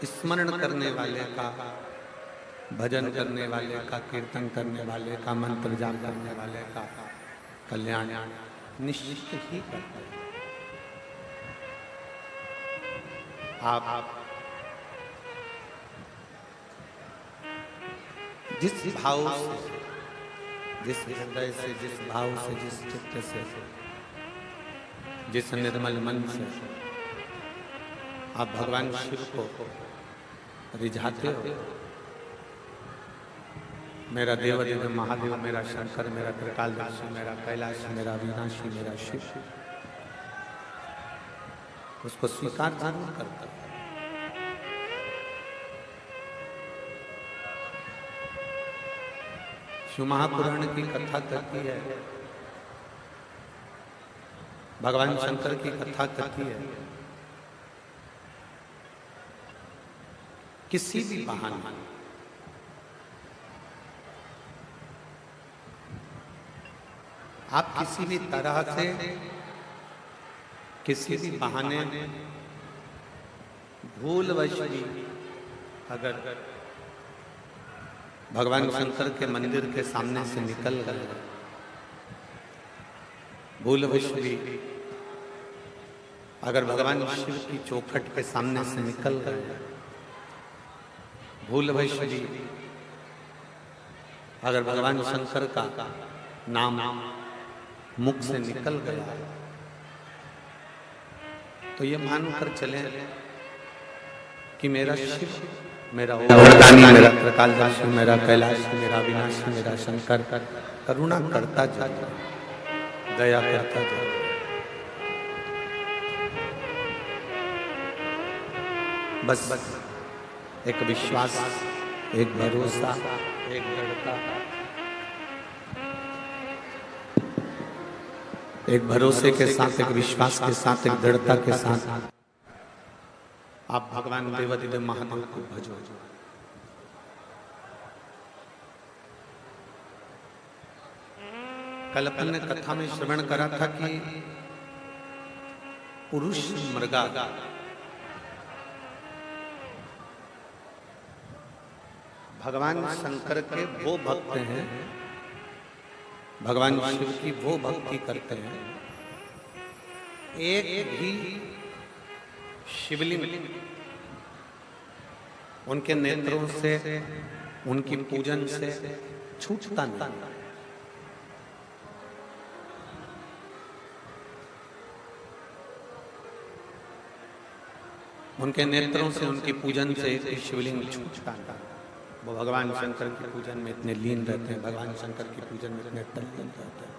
स्मरण करने वाले का, भजन करने वाले का, कीर्तन करने वाले का, मंत्र जाप करने वाले का कल्याण निश्चित ही करता है। आप जिस भाव से, जिस हृदय से, जिस भाव से, जिस चित्त से, जिस निर्मल मन से आप भगवान शिव को रिझाते हो, मेरा देव देव महादेव, मेरा शंकर, मेरा त्रिकालदर्शी, मेरा कैलाश, मेरा अविनाशी, मेरा शिव, उसको स्वीकार जरूर करता है। शिव महापुराण की कथा कहती है, भगवान शंकर की कथा कहती है, किसी भी बहाने आप किसी भी तरह से, किसी भी बहाने भूलवश भी अगर भगवान शंकर के मंदिर के सामने से निकल गए, भूलवश भी अगर भगवान शिव की चौखट के सामने से निकल गए, भूलवश भी अगर भगवान शंकर का नाम मुख से निकल गया, तो ये मानकर चले कि मेरा शिव, मेरा ओम, मेरा त्रिकालदर्शी, मेरा कैलाश, मेरा अविनाशी, मेरा शंकर करुणा करता जाता, दया करता जाता। बस एक विश्वास, एक भरोसा, एक दृढ़ता, एक भरोसे के साथ, एक विश्वास के साथ, एक दृढ़ता के साथ आप भगवान देवादिदेव महादेव को भजो। कल अपन ने कथा में श्रवण करा था कि पुरुष मृगा भगवान शंकर के वो भक्त हैं, भगवान शिव की वो भक्ति करते हैं, एक भी शिवलिंग उनके नेत्रों से, उनकी पूजन से छूटता नहीं। उनके नेत्रों से, उनकी पूजन से शिवलिंग छूटता नहीं। वो भगवान शंकर की पूजन में इतने लीन रहते हैं, भगवान शंकर की पूजन में इतने तल्लीन रहते हैं।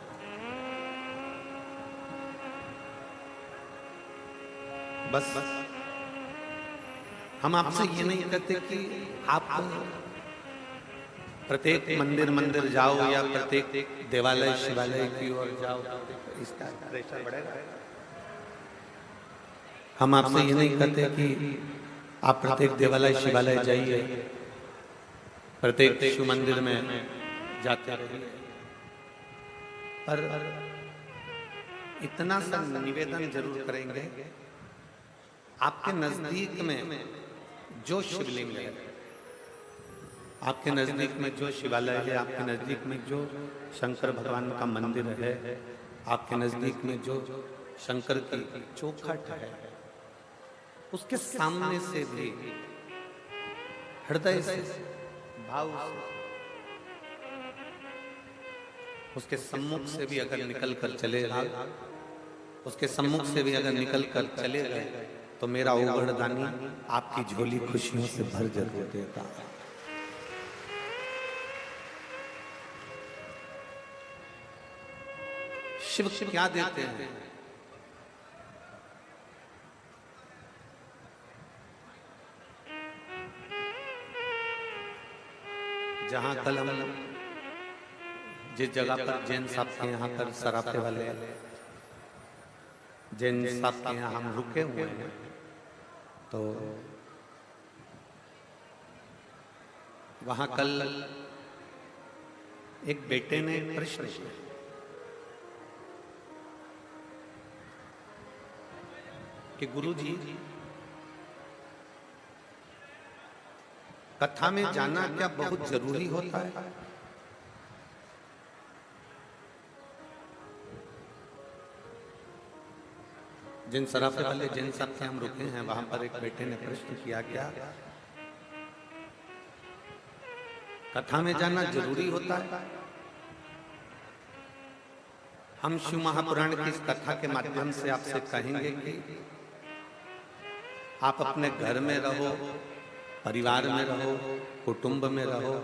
बस हम आपसे ये नहीं कहते कि आप प्रत्येक मंदिर जाओ या प्रत्येक देवालय शिवालय की ओर जाओ, इसका प्रेशर बढ़ेगा। हम आपसे ये नहीं कहते कि आप प्रत्येक देवालय शिवालय जाइए, प्रत्येक शिव मंदिर में जाते रहिए, पर इतना सा निवेदन जरूर करेंगे, आपके नजदीक में जो शिवलिंग है, आपके नजदीक में जो शिवालय है, आपके नजदीक में जो शंकर भगवान का मंदिर है, आपके नजदीक में जो शंकर की चौखट है, उसके सामने से भी हृदय से, भाव से, उसके सम्मुख से भी अगर निकल कर चले गए, उसके सम्मुख से भी अगर निकल कर चले गए, तो मेरा ओगढ़दानी आपकी झोली खुशियों से भर जरूर देगा। शिव क्या देते हैं? जहां कल हम जिस जगह पर जैन साहब के यहाँ पर सराफे वाले जैन साहब के यहाँ हम रुके हुए हैं, तो वहां कल एक बेटे ने प्रश्न किया कि गुरुजी कथा में जाना क्या बहुत जरूरी होता है? जिन सराफे वाले जिन सब से हम रुके हैं वहां पर एक बेटे ने प्रश्न किया, क्या कथा में जाना जरूरी होता है? हम शिव महापुराण की इस कथा के माध्यम से आपसे कहेंगे कि आप अपने घर में रहो, परिवार में रहो, कुटुंब में रहो,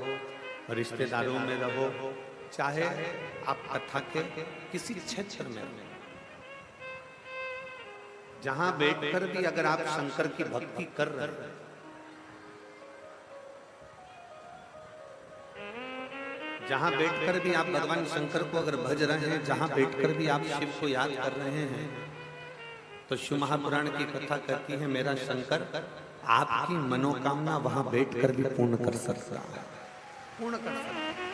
रिश्तेदारों में रहो, चाहे आप कथा के किसी क्षेत्र में रहो, जहां बैठकर भी अगर आप शंकर की भक्ति कर रहे हैं, जहां बैठकर भी आप भगवान शंकर को अगर भज रहे हैं, जहां बैठकर भी आप शिव को याद कर रहे हैं, तो शिव महापुराण की कथा कहती है मेरा शंकर आपकी मनोकामना वहां बैठकर भी पूर्ण कर सकता है, पूर्ण कर सकता है।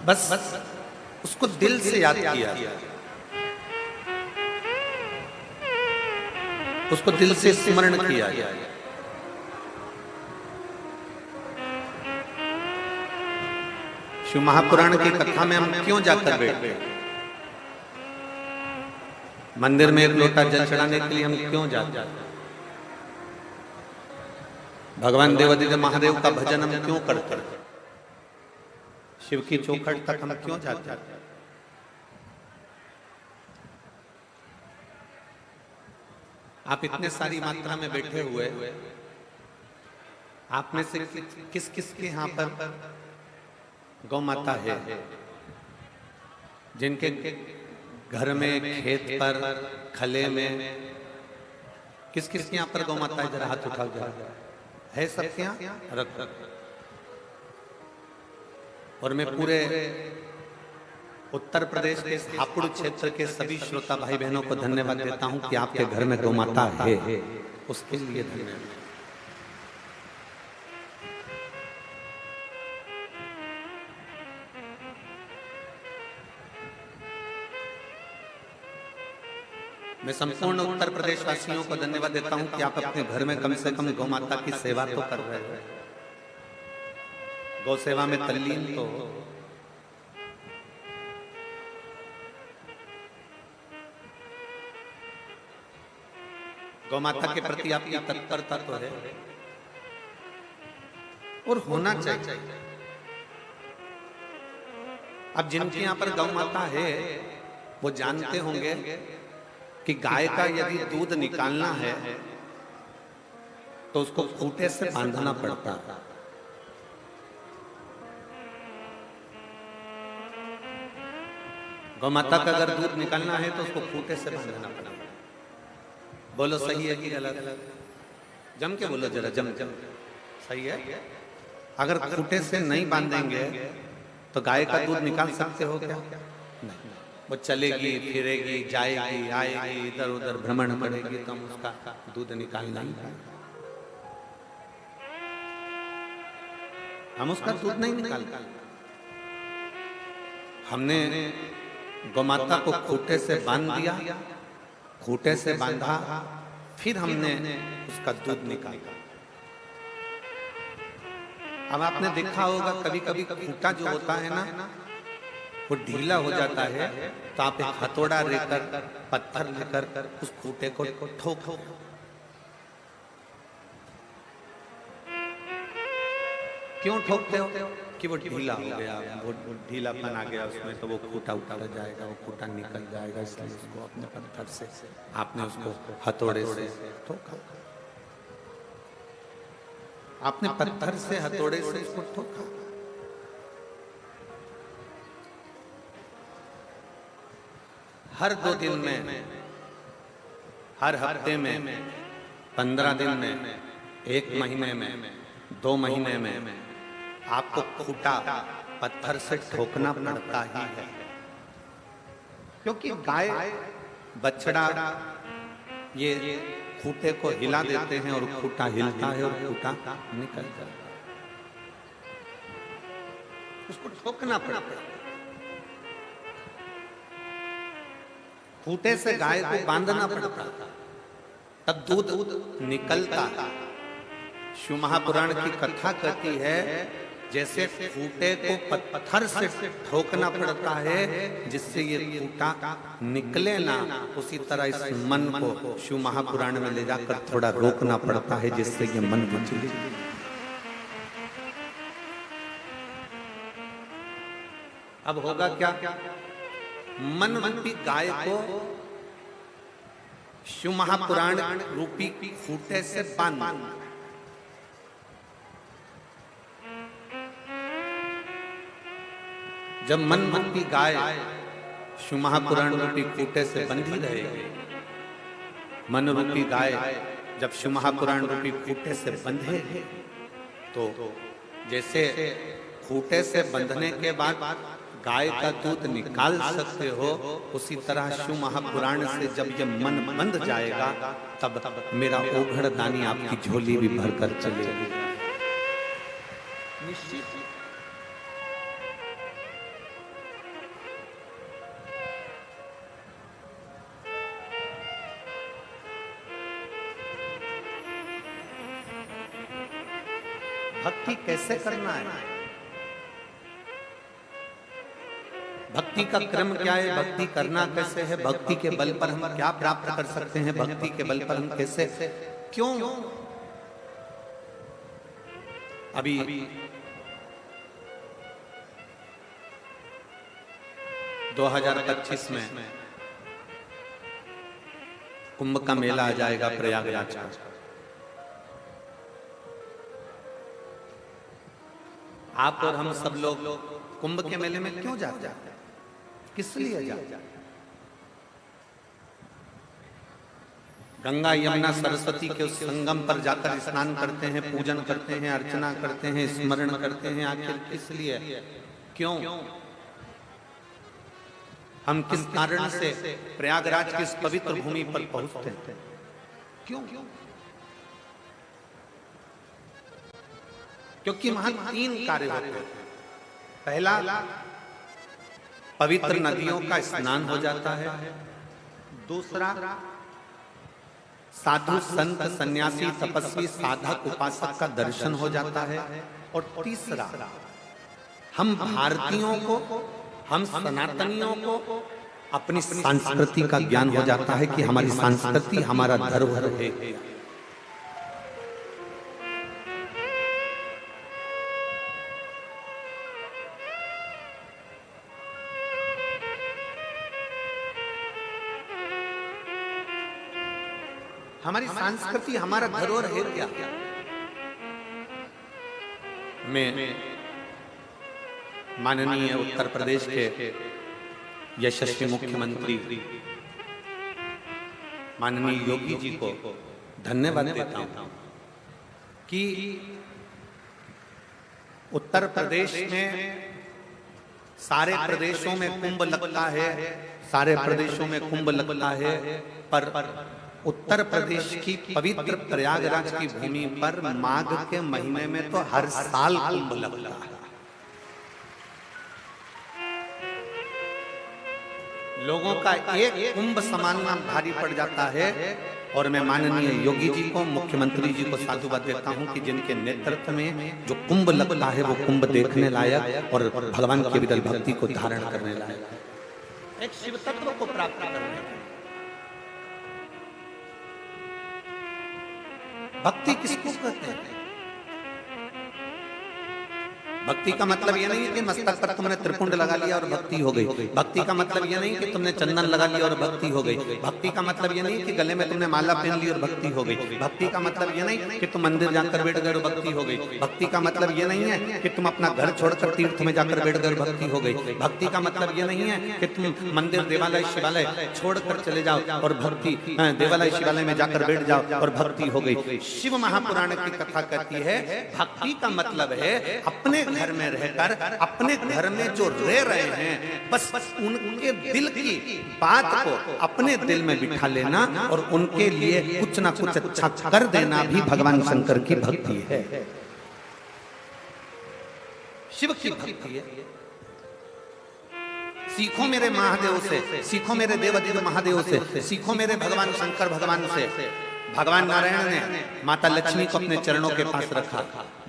बस उसको दिल से याद किया, उसको दिल से स्मरण किया। शिव महापुराण की कथा में हम क्यों जाकर बैठते हैं? मंदिर में एक लोटा जल चढ़ाने के लिए हम क्यों जाते हैं? भगवान देवादिदेव महादेव का भजन हम क्यों करते हैं? शिव की चौखट तक हम क्यों जाते हैं? आप इतने सारी मात्रा में बैठे हुए, आप में से किस किस के यहाँ पर गौ माता है? जिनके घर में, खेत पर, खले में, किस किस के यहाँ पर गौ माता है? जरा हाथ उठाओ, जरा है सबके यहाँ? रख। और मैं पूरे उत्तर प्रदेश के हापुड़ क्षेत्र के सभी श्रोता भाई बहनों को धन्यवाद देता हूं कि आपके घर में गौ माता है, उसके लिए धन्यवाद। मैं संपूर्ण उत्तर प्रदेश वासियों को धन्यवाद देता हूं कि आप अपने घर में कम से कम गौ माता की सेवा तो कर रहे हैं, गौ सेवा में तल्लीन तो। गौ माता के प्रति आपकी तत्परता तो है और होना चाहिए। अब जिनके यहाँ पर गौ माता है वो जानते होंगे कि गाय का यदि दूध निकालना है तो उसको खूंटे से बांधना पड़ता है। गौ माता का अगर दूध निकालना है तो उसको खूंटे से बांधना पड़ता है। बोलो सही है कि गलत? जम के बोलो जरा, जम जम। सही है? अगर खूंटे से नहीं बांधेंगे तो गाय का दूध निकाल सकते हो क्या? नहीं। वो चलेगी, फिरेगी, जाएगी, आएगी, इधर उधर भ्रमण करेगी तो हम उसका दूध निकाल नहीं पाएंगे, हम उसका दूध नहीं निकाल पाएंगे। हमने गौ माता को खूंटे से बांध दिया, खूंटे से बांधा, फिर हमने उसका दूध निकाला। अब आपने देखा होगा कभी कभी खूंटा जो होता है ना वो ढीला हो जाता है, तो आप एक हथौड़ा लेकर, पत्थर लेकर उस खूंटे को ठोको। क्यों ठोकते हो? कि वो ढीला हो गया, वो ढीलापन आ गया उसमें, तो वो खूंटा उतर जाएगा, वो खूंटा निकल जाएगा, इसलिए उसको अपने पत्थर से आपने उसको हथौड़े से ठोका। आपने पत्थर से, हथौड़े से उसको ठोका। हर 2 दिन में, हर हफ्ते में, 15 दिन में, 1 महीने में, 2 महीने में आपको खूंटा पत्थर से ठोकना पड़ता ही है, क्योंकि गाय, बछड़ा ये खूंटे को हिला देते हैं और खूंटा हिलता है और खूंटा निकल जाता है, उसको ठोकना पड़ता है। खूंटे से गाय को बांधना पड़ता, तब दूध निकलता। शिव महापुराण की कथा कहती है जैसे खूंटे को पत्थर से ठोकना पड़ता है जिससे ये खूंटा निकले ना, उसी तरह इस मन को शिव महापुराण में ले जाकर थोड़ा रोकना पड़ता है जिससे ये मन विचलित। अब होगा क्या? मन रूपी गाय को शिव महापुराण रूपी खूंटे से बांध। जब मन रूपी गाय शिव महापुराण रूपी खूंटे से बंधी रहेगी, मन रूपी गाय जब शिव महापुराण रूपी खूंटे से बंधे तो जैसे खूंटे से बंधने के बाद गाय का दूध निकाल सकते हो, उसी तरह शिव महापुराण से जब ये मन बंध जाएगा तब मेरा ओघड़ दानी आपकी झोली भी भरकर चलेगी। निश्चित भक्ति कैसे करना है? भक्ति का क्रम क्या है? भक्ति करना कैसे है? भक्ति के बल पर हम क्या प्राप्त कर सकते हैं? भक्ति के बल पर हम कैसे, क्यों? अभी 2025 में कुंभ का मेला आ जाएगा प्रयागराज का। आप और हम सब लोग कुंभ के मेले में क्यों जाते हैं? किस लिए जाते हैं? गंगा यमुना सरस्वती के उस संगम पर जाकर स्नान करते हैं, पूजन करते हैं, अर्चना करते हैं, स्मरण करते हैं। आखिर किस लिए, क्यों? हम किस कारण से प्रयागराज की इस पवित्र भूमि पर पहुंचते हैं? क्यों? क्योंकि वहां 3 कार्य होते हैं। पहला, पवित्र नदियों का स्नान हो जाता है। दूसरा, साधु संत सन्यासी तपस्वी साधक उपासक का दर्शन हो जाता है। और तीसरा, हम भारतीयों को, हम सनातनियों को अपनी संस्कृति का ज्ञान हो जाता है कि हमारी संस्कृति हमारा धरोहर है। हमारी संस्कृति हमारा धरोहर है क्या? मैं माननीय उत्तर प्रदेश के यशस्वी मुख्यमंत्री माननीय योगी जी को धन्यवाद देता हूं कि उत्तर प्रदेश में सारे प्रदेशों में कुंभ लगता है, सारे प्रदेशों में कुंभ लगता है, पर उत्तर प्रदेश की पवित्र प्रयागराज की भूमि पर माघ के महीने में तो हर साल कुंभ लगता है। लोगों का एक कुंभ समानना भारी पड़ जाता है। और मैं माननीय योगी जी को, मुख्यमंत्री जी को साधुवाद देता हूं कि जिनके नेतृत्व में जो कुंभ लगता है वो कुंभ देखने लायक और भगवान की विरल भक्ति को धारण करने लायक, एक शिव तत्व को प्राप्त करने। भक्ति किसको कहते हैं? भक्ति का मतलब यह नहीं है कि मस्तक पर तुमने त्रिपुंड लगा लिया और भक्ति हो गई। भक्ति का मतलब यह नहीं कि तुमने चंदन लगा लिया और भक्ति हो गई। भक्ति का मतलब यह नहीं कि गले में तुमने माला पहन ली और भक्ति हो गई। भक्ति का मतलब यह नहीं कि तुम मंदिर जाकर बैठ गए और भक्ति हो गई। भक्ति का मतलब यह नहीं है कि तुम अपना घर छोड़कर तीर्थ में जाकर बैठ गए और भक्ति हो गई। भक्ति का मतलब यह नहीं है कि तुम मंदिर, देवालय, शिवालय छोड़कर चले जाओ और भक्ति, देवालय शिवालय में जाकर बैठ जाओ और भक्ति हो गई। शिव महापुराण की कथा कहती है भक्ति का मतलब है अपने घर में रहकर, अपने घर में जो रह रहे हैं, बस उनके दिल की बात को अपने दिल में बिठा लेना और उनके लिए कुछ ना कुछ अच्छा कर देना भी भगवान शंकर की भक्ति है, शिव की भक्ति है। सीखो मेरे महादेव से, सीखो मेरे देवाधिदेव महादेव से, सीखो मेरे भगवान शंकर भगवान से। भगवान नारायण ने माता लक्ष्मी को अपने चरणों के पास रखा,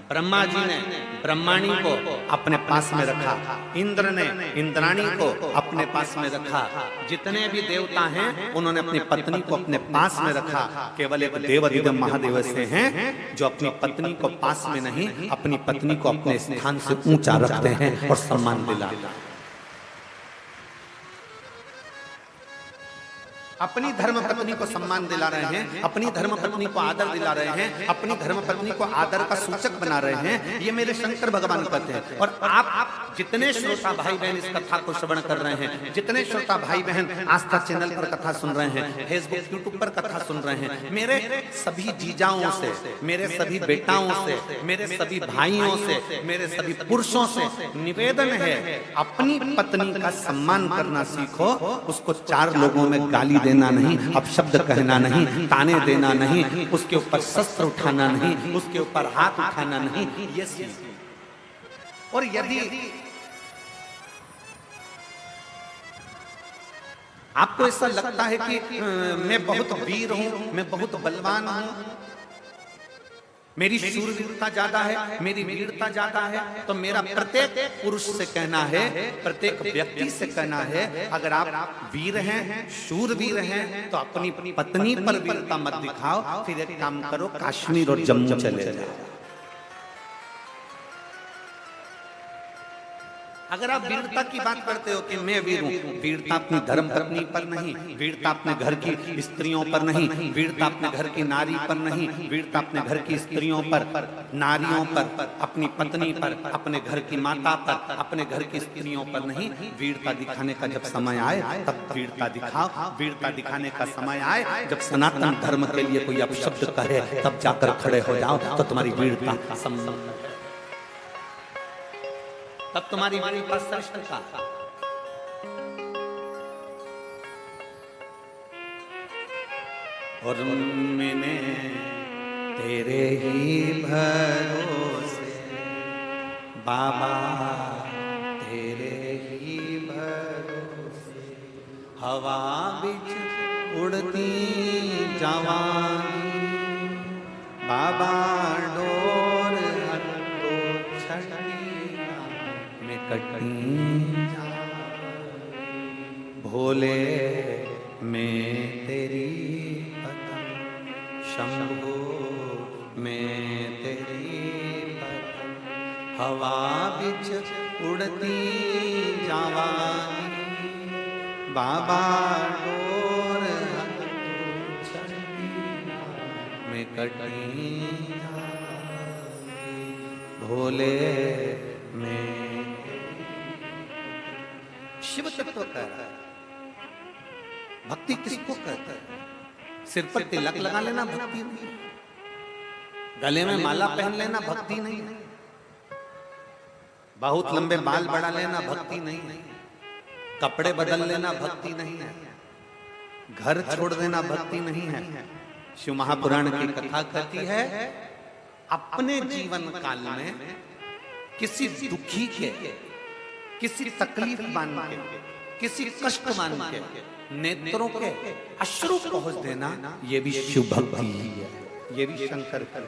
ब्रह्मा जी ने ब्रह्माणी को अपने पास में रखा, इंद्र ने इंद्राणी को अपने पास में रखा। जितने भी देवता हैं उन्होंने अपनी पत्नी को अपने पास में रखा। केवल एक देवाधिदेव महादेव से हैं जो अपनी पत्नी को पास में नहीं, अपनी पत्नी को अपने स्थान से ऊंचा रखते हैं और सम्मान दिलाते हैं। अपनी धर्म पत्नी को सम्मान दिला रहे हैं, अपनी धर्म पत्नी को आदर दिला रहे हैं, अपनी धर्म पत्नी को आदर का सूचक बना रहे हैं। ये मेरे शंकर भगवान कहते हैं। और आप जितने श्रोता भाई बहन इस कथा को श्रवण कर रहे हैं, जितने श्रोता भाई बहन आस्था चैनल पर कथा सुन रहे हैं, फेसबुक यूट्यूब पर कथा सुन रहे हैं, मेरे सभी जीजाओं से, मेरे सभी बेटाओं से, मेरे सभी भाइयों से, मेरे सभी पुरुषों से निवेदन है, अपनी पत्नी का सम्मान करना सीखो। उसको चार लोगों में गाली देना नहीं, अपशब्द कहना नहीं, ताने देना नहीं, उसके ऊपर शस्त्र उठाना नहीं, उसके ऊपर हाथ उठाना नहीं, ये सीख। और यदि आपको ऐसा लगता है कि मैं बहुत वीर हूं, मैं बहुत बलवान हूं, मेरी शूरवीरता ज्यादा है, मेरी वीरता ज्यादा है, तो मेरा प्रत्येक पुरुष से कहना है, प्रत्येक व्यक्ति से कहना है, अगर आप वीर हैं, शूरवीर हैं, तो अपनी पत्नी पर वीरता मत दिखाओ। फिर एक काम करो, कश्मीर और जम्मू चले जाओ। अगर आप वीरता की बात करते हो कि मैं वीर हूं, वीरता अपनी धर्म पत्नी पर नहीं, वीरता अपने घर की स्त्रियों पर नहीं, वीरता अपने घर की नारी पर नहीं, वीरता अपने घर की स्त्रियों पर, नारियों पर, अपनी पत्नी पर, अपने घर की माता पर, अपने घर की स्त्रियों पर नहीं। वीरता दिखाने का जब समय आए तब वीरता दिखाओ। वीरता दिखाने का समय आए जब सनातन धर्म के लिए कोई अपशब्द कहे तब जाकर खड़े हो जाओ, तो तुम्हारी वीरता संभव, तब तुम्हारी वीरता श्रेष्ठ का। और मैंने तेरे ही भरोसे बाबा, तेरे ही भरोसे हवा बिच उड़ती जवानी बाबा, डोर हटो छठी में कटी भोले में तेरी पतंग, शंभो में तेरी पतंग, हवा बिच उड़ती जवानी बाबा, डोर छठी में कटी भोले में। शिव तत्व कह रहा है, भक्ति किसको कहता है? सिर पर तिलक लगा लेना भक्ति नहीं, गले में माला पहन लेना भक्ति नहीं, बहुत लंबे बाल बढ़ा लेना भक्ति नहीं, कपड़े बदल लेना भक्ति नहीं है, घर छोड़ देना भक्ति नहीं है। शिव महापुराण की कथा कहती है, अपने जीवन काल में किसी दुखी के, किसी तकलीफ मान के, किसी कष्ट मान के नेत्रों के अश्रु पहुंच देना, ये भी शिव भक्ति है, ये भी शंकर का।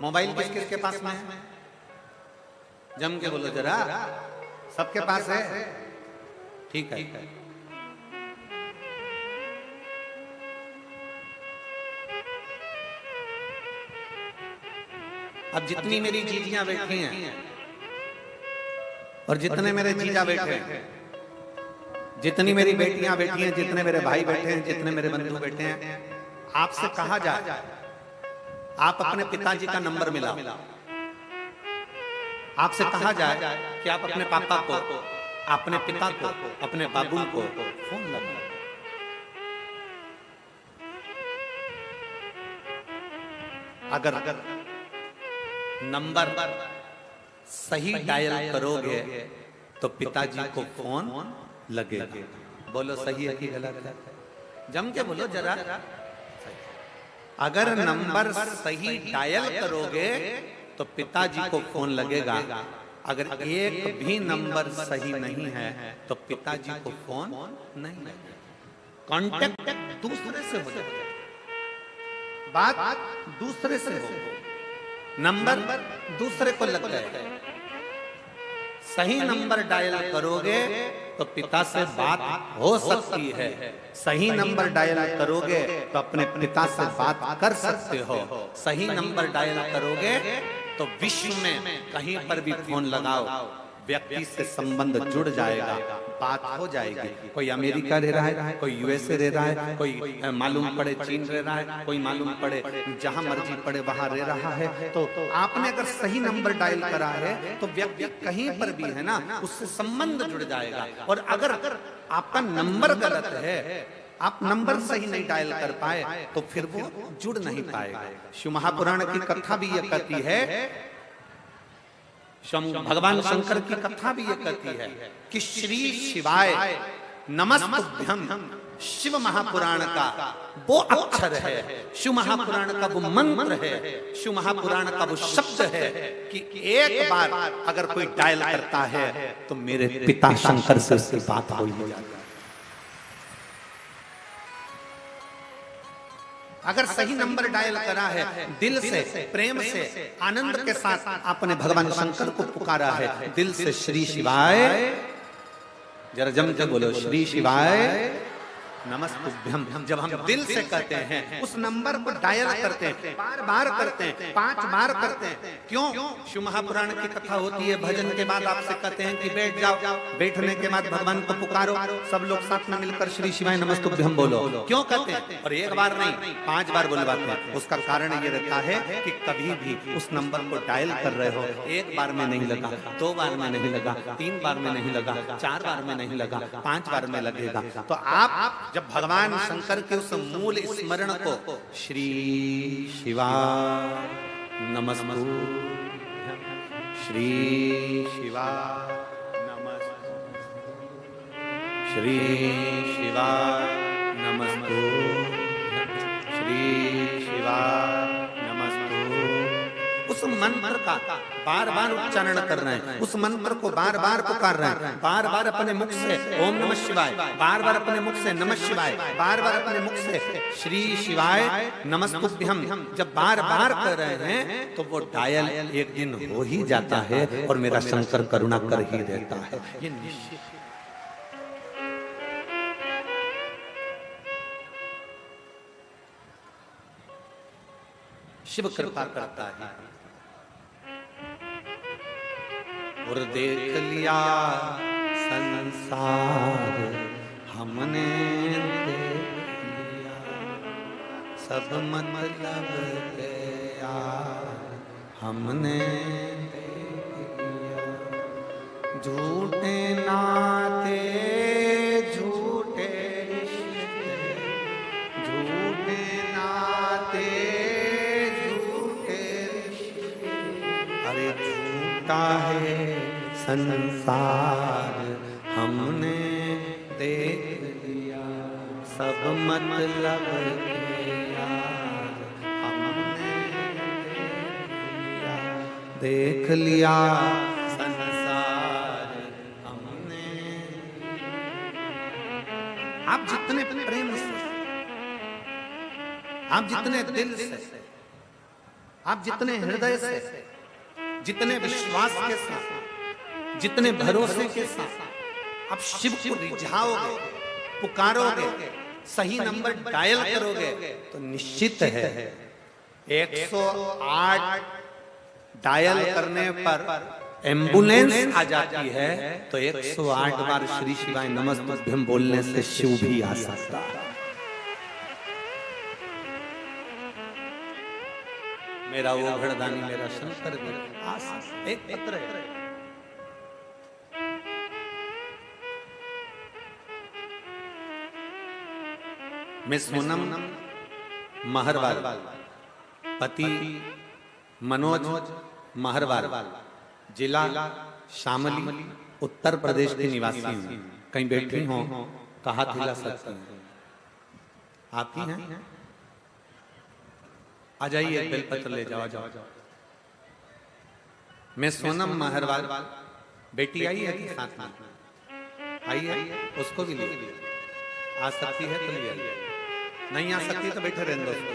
मोबाइल किस किसके पास में है? जम के बोलो जरा, सबके पास है? ठीक है। अब जितनी मेरी जीजियां बैठी हैं और जितने मेरे जीजा बैठे हैं, जितनी मेरी बेटियां बैठी हैं, जितने मेरे भाई बैठे हैं, जितने मेरे बंधु बैठे हैं, आपसे कहा जाए आप अपने पिताजी का नंबर मिलाओ। आपसे कहा जाए कि आप अपने पापा को, अपने पिता को, अपने बाबू को फोन लगाओ। अगर नंबर सही डायल करोगे तो पिताजी को फोन लगेगा। बोलो सही है कि गलत है? जम के बोलो जरा। अगर नंबर सही डायल करोगे तो पिताजी को फोन लगेगा, अगर एक भी नंबर सही नहीं है तो पिताजी को फोन नहीं लगेगा। कांटेक्ट दूसरे से हो जाए, बात दूसरे से हो, नंबर दूसरे को लग जाए। सही नंबर डायल करोगे तो पिता से बात हो सकती है, सही नंबर डायल करोगे तो अपने पिता से बात कर सकते हो। सही नंबर डायल करोगे तो विश्व में कहीं पर भी फोन लगाओ, व्यक्ति से संबंध जुड़ जाएगा, बात हो जाएगी। कोई अमेरिका रह रहा है, कोई यूएसए रह रहा है, कोई मालूम पड़े चीन रह रहा है, कोई मालूम पड़े जहां मर्जी पड़े वहां रह रहा है, तो आपने अगर सही नंबर डायल करा है तो व्यक्ति कहीं पर भी है ना, उससे संबंध जुड़ जाएगा। और अगर आपका नंबर गलत है, आप नंबर सही नहीं डायल कर पाए तो फिर वो जुड़ नहीं पाएगा। शिव महापुराण की कथा भी ये कहती है, भगवान शंकर की कथा भी ये कहती है कि श्री शिवाय नमस्तुभ्यम शिव महापुराण का वो अक्षर है, शिव महापुराण का वो मंत्र है, शिव महापुराण का वो शब्द है कि एक बार अगर कोई डायल करता है तो मेरे पिता शंकर से उसकी बात हो जाती है। अगर सही नंबर डायल करा है, दिल से प्रेम से आनंद के साथ आपने भगवान शंकर को पुकारा है, दिल से श्री शिवाय, जरा जम के बोलो श्री शिवाय नमस्तुभ्यम। जब हम दिल से कहते हैं, उस नंबर को डायल करते हैं, बार बार करते हैं, 5 बार करते हैं। क्यों? शिव महापुराण की कथा होती है, भजन के बाद आपसे कहते हैं कि बैठ जाओ, बैठने के बाद भगवान को पुकारो, सब लोग साथ में मिलकर श्री शिवाय नमस्तुभ्यम बोलो। क्यों कहते हैं? और एक बार नहीं 5 बार बुलवाते हैं। उसका कारण ये रहता है कि कभी भी उस नंबर को डायल कर रहे हो, 1 बार में नहीं लगा, 2 बार में नहीं लगा, 3 बार में नहीं लगा, 4 बार में नहीं लगा, 5 बार में लगेगा। तो आप जब भगवान शंकर के उस मूल स्मरण को श्री शिवाय नमस्तुभ्यम, श्री शिवाय नमस्तुभ्यम, श्री शिवाय नमस्तुभ्यम, श्री शिवाय नमस्तुभ्यम, उस मंत्र का बार बार उच्चारण कर रहे हैं, उस मंत्र को बार बार पुकार रहे हैं, बार बार अपने मुख से ओम नमः शिवाय, बार बार अपने मुख से नमः शिवाय, बार बार अपने मुख से श्री शिवाय नमस्तुभ्यम जब बार बार कर रहे हैं तो वो डायल एक दिन हो ही जाता है और मेरा शंकर करुणा कर ही देता है। ये निश्चित शिव कृपा करता है। और देख लिया संसार हमने, देख लिया सब मतलब के यार हमने, देख लिया झूठे नाते झूठे रिश्ते, झूठे नाते झूठे रिश्ते, अरे झूठा है संसार हमने देख लिया सब मतलब के यार हमने देख लिया संसार हमने। आप जितने प्रेम से, आप जितने दिल से, आप जितने हृदय से, जितने विश्वास के साथ, जितने भरोसे के साथ आप शिव को रिझाओगे, पुकारोगे, सही नंबर डायल करोगे तो निश्चित है 108 डायल करने पर एम्बुलेंस आ जाती है, तो 108 बार श्री शिवाय नमस्तुभ्यम बोलने से शिव भी आ सकता है। मेरा वो घड़दानी मेरा शंकर भी आ सकता। एक पत्र है, मैं सोनम महरवाल, पति मनोज महरवाल, जिला शामली, उत्तर प्रदेश की निवासी हूँ। कहीं बैठी हो तो हाथ हिला सकती हैं, आती हैं। आ जाइए, बेलपत्र ले जाओ, जाओ। मैं सोनम महरवाल, बेटी आई है कि साथ में आई है, उसको भी ले आ सकती है तो ले, नहीं आ सकती तो बैठे रहने दो उसको।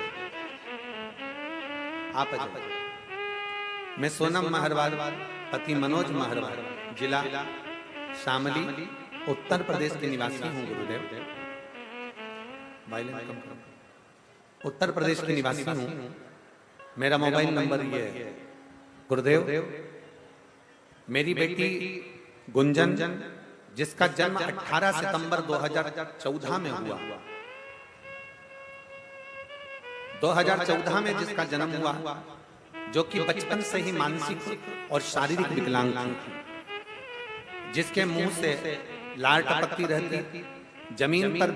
आप आ जाइए। मैं सोनम महरवाल, पति मनोज महरवाल, जिला शामली, उत्तर प्रदेश के निवासी हूँ गुरुदेव। उत्तर प्रदेश के निवासी हूँ। मेरा मोबाइल नंबर ये है गुरुदेव। मेरी बेटी गुंजन, जिसका जन्म 18 सितंबर 2014 में हुआ, 2014 में जिसका जन्म हुआ, जो कि बचपन से ही मानसिक और शारीरिक विकलांग थी, जिसके मुंह से लार टपकती रहती, जमीन पर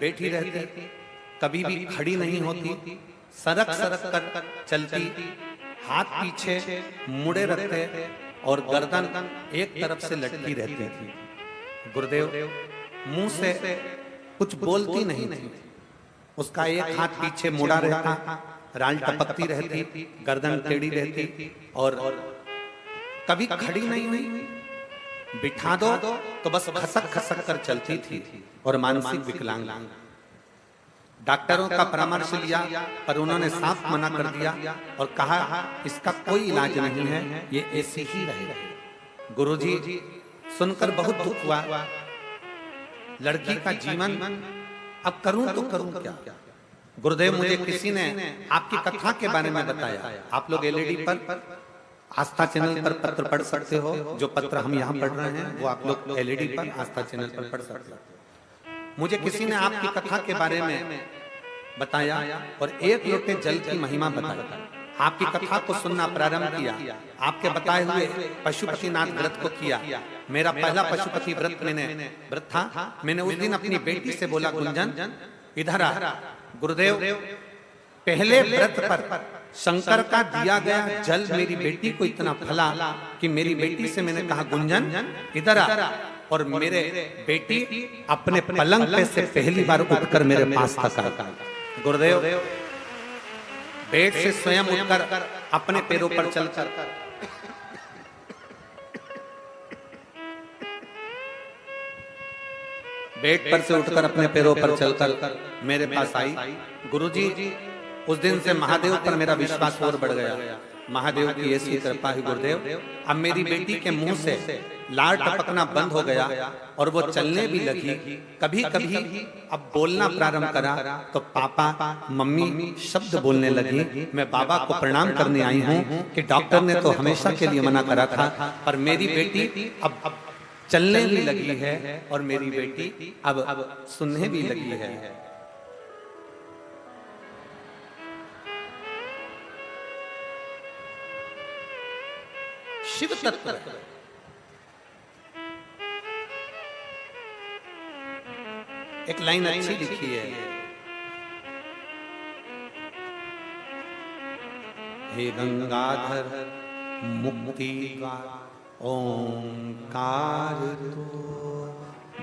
बैठी रहती, कभी भी खड़ी नहीं होती, सरक सरक कर चलती, हाथ पीछे मुड़े रखते और गर्दन एक तरफ से लटकी रहती थी। गुरुदेव, मुंह से कुछ बोलती नहीं थी, उसका एक हाथ पीछे मुड़ा रहता, राल टपकती रहती, गर्दन टेढ़ी रहती और कभी खड़ी नहीं हुई, बिठा दो तो बस खसक खसक कर चलती थी और मानसिक विकलांग। डॉक्टरों का परामर्श लिया पर उन्होंने साफ मना कर दिया और कहा इसका कोई इलाज नहीं है, ये ऐसी ही रहेगा। गुरुजी, सुनकर बहुत दुख हुआ। लड़की का जीवन अब करूं तो करूं क्या? गुरुदेव, मुझे किसी ने आपकी कथा के बारे में बताया। आप लोग एलईडी पर आस्था चैनल पर पत्र पढ़ सकते हो, जो पत्र हम यहाँ पढ़ रहे हैं वो आप लोग एलईडी पर आस्था चैनल पर पढ़ सकते हो। मुझे किसी ने आपकी कथा के बारे में बताया और एक लोटे जल की महिमा बताई। आपकी कथा को सुनना प्रारंभ किया, आपके बताए हुए पशुपतिनाथ व्रत को किया। मेरा पहला पशुपति व्रत था। मैंने उस दिन अपनी बेटी से बोला, गुंजन इधर आ। गुरुदेव, पहले व्रत पर शंकर का दिया गया जल मेरी बेटी को इतना फला कि मेरी बेटी से मैंने कहा, गुंजन इधर आ, और मेरे बेटी अपने पलंग पे से पहली बार उठकर मेरे पास तक आई। गुरुदेव, बेड से स्वयं उठकर अपने पैरों पर चलकर बेड पर से उठकर अपने पैरों पर चलकर मेरे पास आई। गुरुजी, उस दिन से महादेव पर मेरा विश्वास और बढ़ गया। महादेव की ऐसी कृपा है गुरुदेव, अब मेरी बेटी के मुंह से लार टपकना बंद हो गया और वो चलने भी लगी। कभी कभी अब बोलना प्रारंभ करा तो पापा मम्मी शब्द बोलने लगी। मैं बाबा को प्रणाम करने आई हूँ कि डॉक्टर ने तो हमेशा के लिए मना करा था, पर मेरी बेटी अब चलने भी लगी है और मेरी बेटी अब सुनने भी लगी है। शिव तत्व एक लाइन अच्छी लिखी है, हे गंगाधर मुक्ति द्वार ओंकार तो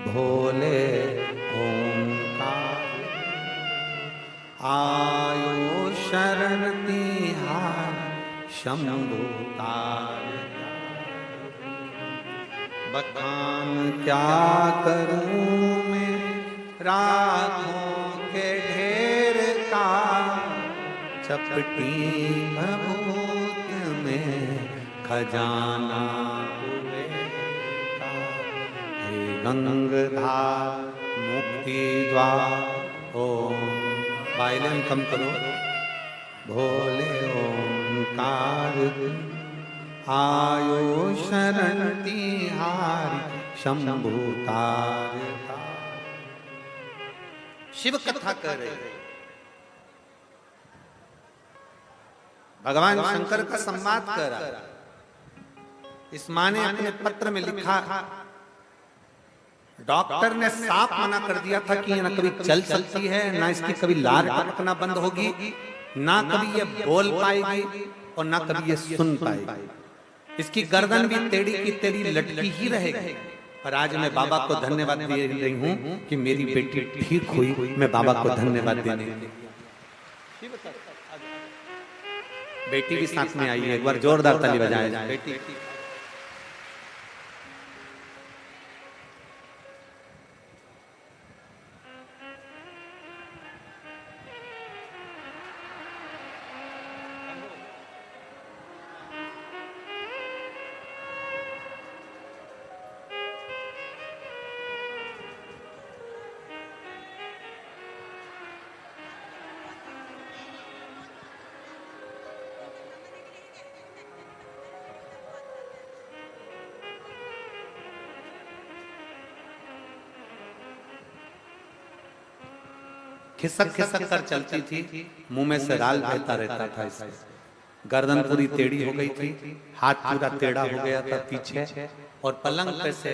भोले ओंकार, आयो शरण तिहार शंभु तार। बखान क्या करूं मैं राधों के ढेर का, चपटी भभूत में खजाना हुए का। हे गंगाधर मुक्ति द्वार ओम, वायलिन कम करो, भोले ओंकार, आयो शरण तिहारी शंभु तार। शिव कथा कर रहे, भगवान शंकर का संवाद कर रहा। इस माँ ने अपने पत्र में लिखा, डॉक्टर ने साफ मना कर दिया था कि ये ना कभी चल सकती है, ना इसकी कभी लार टपकना बंद होगी, ना कभी ये बोल पाएगी और ना कभी ये सुन पाएगी। इसकी गर्दन भी टेढ़ी की टेढ़ी लटकी ही रहेगी। और आज मैं बाबा को धन्यवाद दे रही हूँ कि मेरी बेटी ठीक हुई। मैं बाबा को धन्यवाद देने बेटी भी साथ में आई है, एक बार जोरदार ताली बजाएं बेटी। खिसक खिसक कर चलती थी, मुंह में से राल बहता रहता था इससे। गर्दन पूरी टेढ़ी हो गई थी, हाथ पूरा टेढ़ा हो गया था पीछे, और पलंग पे से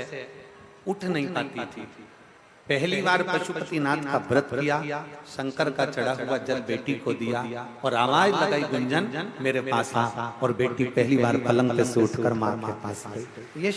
उठ नहीं पाती थी। पहली बार पशुपतिनाथ का व्रत किया, शंकर का चढ़ा हुआ जल बेटी को दिया और आवाज लगाई, गुंजन मेरे पास आ। और बेटी पहली बार पलंग पे से उठकर मां के पास आई। ये